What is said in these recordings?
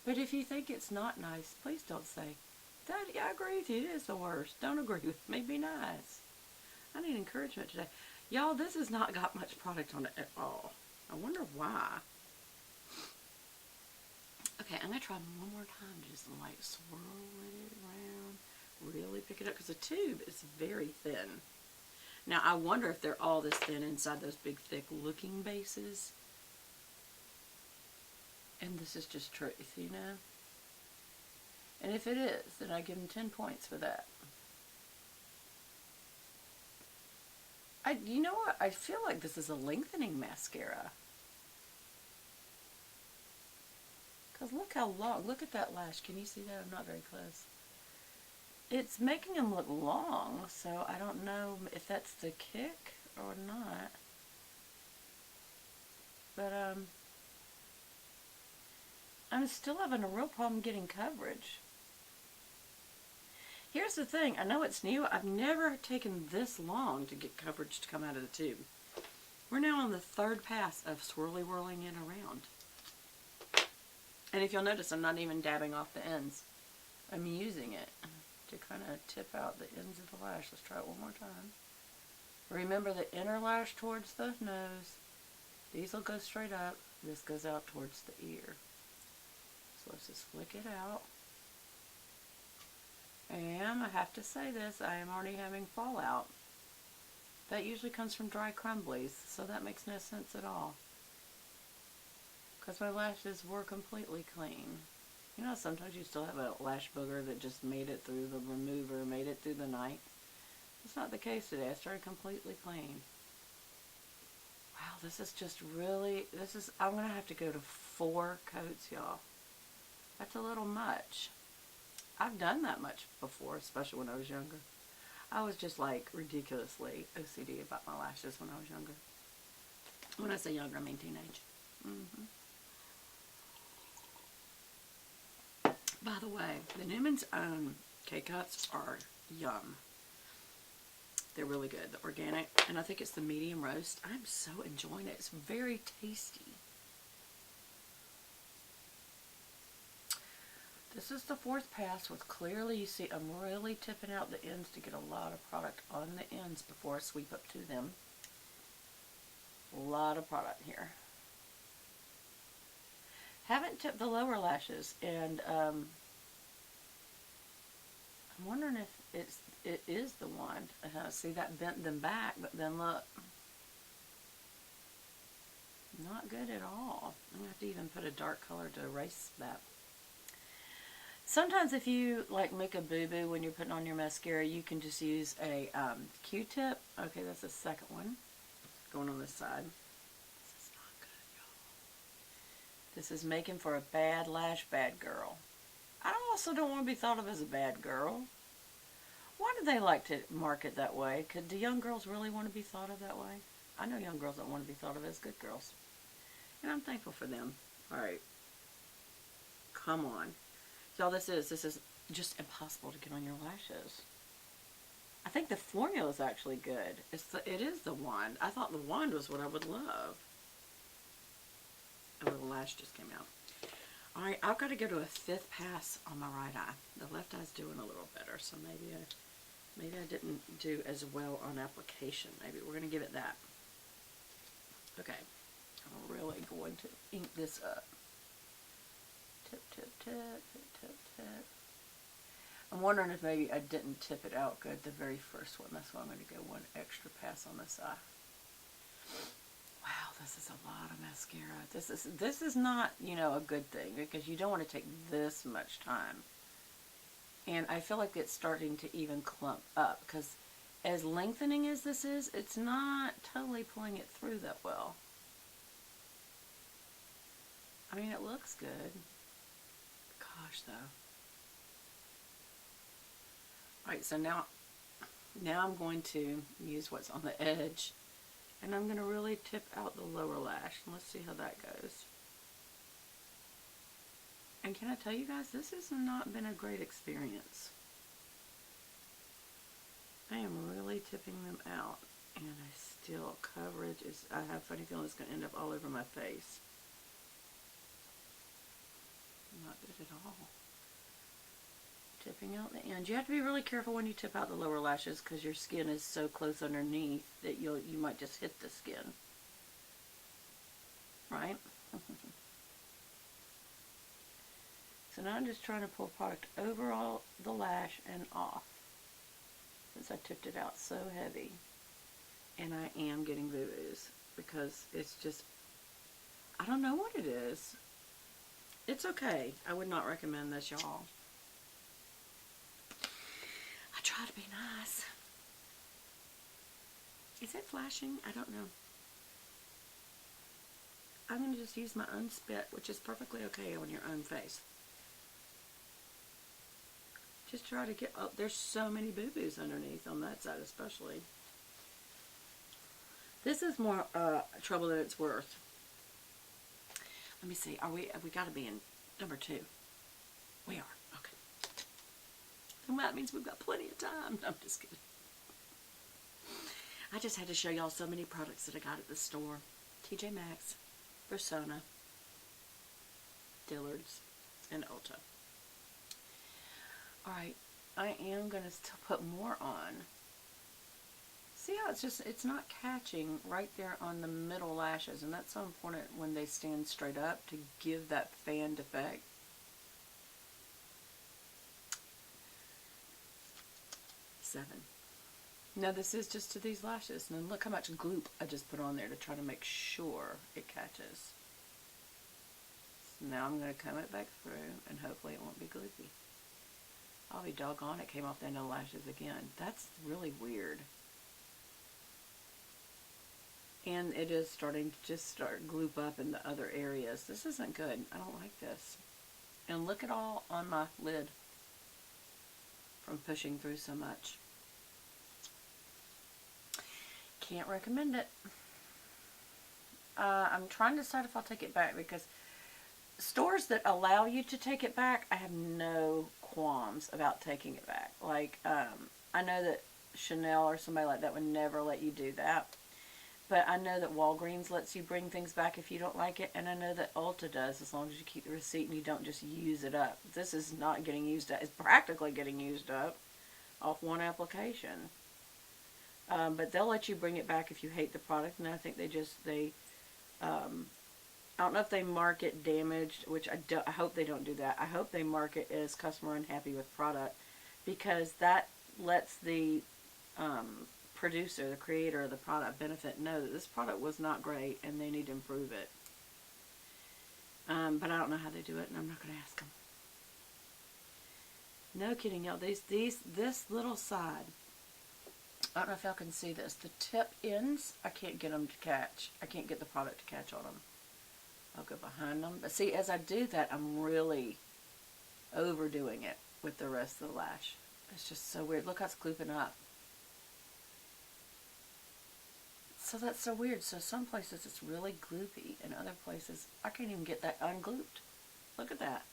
But if you think it's not nice, please don't say, Daddy, I agree with you, it is the worst. Don't agree with me, be nice. I need encouragement today. Y'all, this has not got much product on it at all. I wonder why. Okay, I'm going to try one more time to just like swirl it around. Really pick it up because the tube is very thin. Now, I wonder if they're all this thin inside those big, thick looking bases. And this is just truth, you know? And if it is, then I give them 10 points for that. You know what? I feel like this is a lengthening mascara. Because look how long. Look at that lash. Can you see that? I'm not very close. It's making them look long, so I don't know if that's the kick or not. But, I'm still having a real problem getting coverage. Here's the thing. I know it's new. I've never taken this long to get coverage to come out of the tube. We're now on the third pass of swirly whirling it around. And if you'll notice, I'm not even dabbing off the ends. I'm using it to kind of tip out the ends of the lash. Let's try it one more time. Remember the inner lash towards the nose. These will go straight up. This goes out towards the ear. So let's just flick it out. And I have to say this, I am already having fallout. That usually comes from dry crumblies, so that makes no sense at all. Because my lashes were completely clean. You know, sometimes you still have a lash booger that just made it through the remover, made it through the night. That's not the case today. I started completely clean. Wow, this is just really, I'm going to have to go to 4 coats, y'all. That's a little much. I've done that much before, especially when I was younger. I was just like ridiculously OCD about my lashes when I was younger. When I say younger, I mean teenage. By the way, the Newman's Own K-Cuts are yum. They're really good. The organic, and I think it's the medium roast. I'm so enjoying it. It's very tasty. This is the 4th pass with clearly, you see, I'm really tipping out the ends to get a lot of product on the ends before I sweep up to them. A lot of product here. Haven't tipped the lower lashes, and I'm wondering if it is the wand. See, that bent them back, but then look. Not good at all. I'm going to have to even put a dark color to erase that. Sometimes if you like make a boo-boo when you're putting on your mascara, you can just use a Q-tip. Okay, that's the second one. Going on this side. This is not good, y'all. This is making for a bad lash bad girl. I also don't want to be thought of as a bad girl. Why do they like to market that way? Do young girls really want to be thought of that way? I know young girls don't want to be thought of as good girls. And I'm thankful for them. Alright. Come on. Y'all, this is just impossible to get on your lashes. I think the formula is actually good. It is the wand. I thought the wand was what I would love. A little lash just came out. Alright, I've got to go to a 5th pass on my right eye. The left eye's doing a little better, so maybe I didn't do as well on application. Maybe we're going to give it that. Okay, I'm really going to ink this up. Tip, tip, tip, tip, tip, tip. I'm wondering if maybe I didn't tip it out good the very first one. That's why I'm going to go 1 extra pass on this eye. Wow, this is a lot of mascara. This is not, you know, a good thing because you don't want to take this much time. And I feel like it's starting to even clump up because as lengthening as this is, it's not totally pulling it through that well. I mean, it looks good. Gosh, though. Alright, so now I'm going to use what's on the edge, and I'm going to really tip out the lower lash. Let's see how that goes. And can I tell you guys, this has not been a great experience. I am really tipping them out, and coverage is, I have a funny feeling it's going to end up all over my face. Not good at all. Tipping out the ends. You have to be really careful when you tip out the lower lashes because your skin is so close underneath that you might just hit the skin. Right? So now I'm just trying to pull product over all the lash and off since I tipped it out so heavy. And I am getting boo-boos because it's just, I don't know what it is. It's okay. I would not recommend this, y'all. I try to be nice. Is it flashing? I don't know. I'm going to just use my unspit, which is perfectly okay on your own face. Just try to get, oh, there's so many boo-boos underneath on that side especially. This is more trouble than it's worth. Let me see, we got to be in number 2. We are, okay. And that means we've got plenty of time. No, I'm just kidding. I just had to show y'all so many products that I got at the store. Tjmaxx, Versona, Dillards, and Ulta. Alright, I am going to still put more on. See how it's not catching right there on the middle lashes, and that's so important when they stand straight up to give that fanned effect. Seven. Now this is just to these lashes, and then look how much gloop I just put on there to try to make sure it catches. So now I'm going to comb it back through, and hopefully it won't be gloopy. I'll be doggone, it came off the end of the lashes again. That's really weird. And it is starting to just start gloop up in the other areas. This isn't good. I don't like this. And look at all on my lid from pushing through so much. Can't recommend it. I'm trying to decide if I'll take it back because stores that allow you to take it back, I have no qualms about taking it back. Like, I know that Chanel or somebody like that would never let you do that. But I know that Walgreens lets you bring things back if you don't like it, and I know that Ulta does as long as you keep the receipt and you don't just use it up. This is not getting used up. It's practically getting used up off one application. But they'll let you bring it back if you hate the product, and I think I don't know if they mark it damaged, which I hope they don't do that. I hope they mark it as customer unhappy with product, because that lets the producer, the creator of the product, benefit know that this product was not great and they need to improve it. But I don't know how they do it, and I'm not going to ask them. No kidding, y'all. This little side, I don't know if y'all can see this. The tip ends, I can't get them to catch. I can't get the product to catch on them. I'll go behind them. But see, as I do that, I'm really overdoing it with the rest of the lash. It's just so weird. Look how it's glooping up. So that's so weird. So some places it's really gloopy, and other places I can't even get that unglooped. Look at that.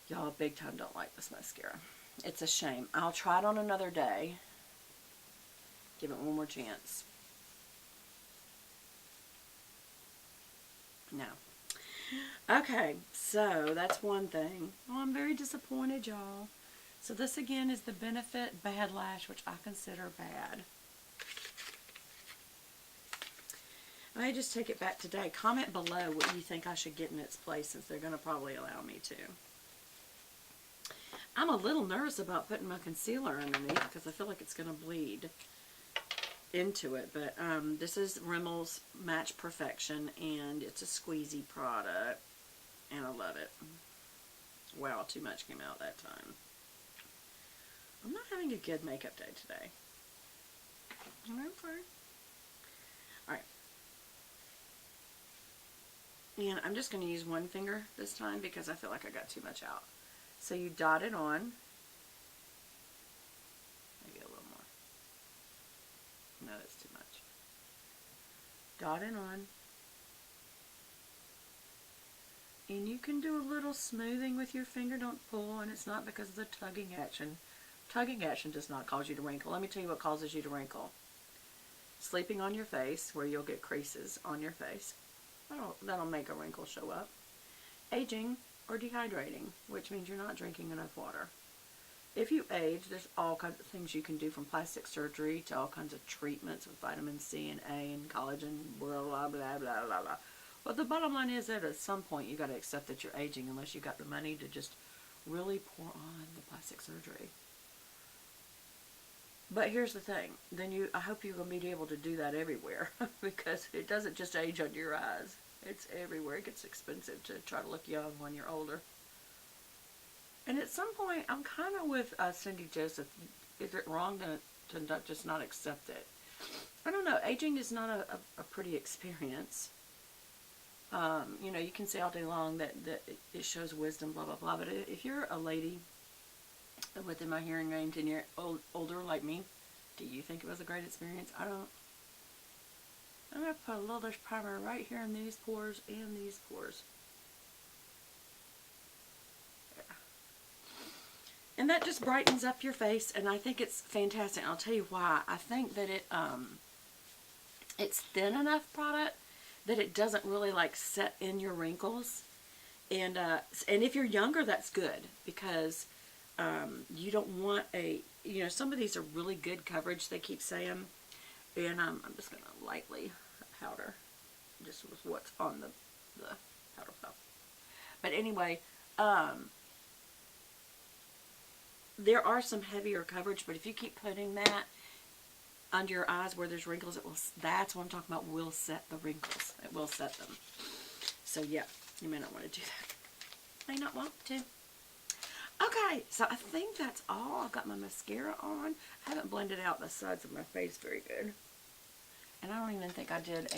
Y'all big time don't like this mascara. It's a shame. I'll try it on another day. Give it one more chance. No. Okay, so that's one thing. Oh, I'm very disappointed, y'all. So this again is the Benefit Bad Lash, which I consider bad. I may just take it back today. Comment below what you think I should get in its place, since they're going to probably allow me to. I'm a little nervous about putting my concealer underneath because I feel like it's going to bleed into it. But this is Rambl's Match Perfection, and it's a squeezy product, and I love it. Wow, too much came out that time. I'm not having a good makeup day today. Okay. Alright. And I'm just going to use one finger this time because I feel like I got too much out. So you dot it on. Maybe a little more. No, that's too much. Dot it on. And you can do a little smoothing with your finger. Don't pull, and it's not because of the tugging action. Tugging action does not cause you to wrinkle. Let me tell you what causes you to wrinkle. Sleeping on your face, where you'll get creases on your face. That'll make a wrinkle show up. aging or dehydrating, which means you're not drinking enough water. If you age, there's all kinds of things you can do, from plastic surgery to all kinds of treatments with vitamin C and A and collagen, blah, blah, blah, blah, blah, blah. But the bottom line is that at some point you got to accept that you're aging unless you got the money to just really pour on the plastic surgery. But here's the thing. Then I hope you're going to be able to do that everywhere because it doesn't just age under your eyes. It's everywhere. It gets expensive to try to look young when you're older. And at some point, I'm kind of with Cindy Joseph. Is it wrong to just not accept it? I don't know. Aging is not a pretty experience. You know, you can say all day long that it shows wisdom, blah, blah, blah. But if you're a lady within my hearing range and you're older like me, do you think it was a great experience? I don't. I'm going to put a little dish primer right here in these pores and these pores. And that just brightens up your face, and I think it's fantastic. And I'll tell you why. I think that it's thin enough product that it doesn't really like set in your wrinkles. And if you're younger, that's good, because you don't want you know, some of these are really good coverage, they keep saying. And I'm just going to lightly powder just with what's on the powder puff. But anyway, there are some heavier coverage, but if you keep putting that under your eyes where there's wrinkles, that's what I'm talking about, will set the wrinkles. It will set them. So yeah, you may not want to do that. May not want to. Okay, so I think that's all. I've got my mascara on. I haven't blended out the sides of my face very good. And I don't even think I did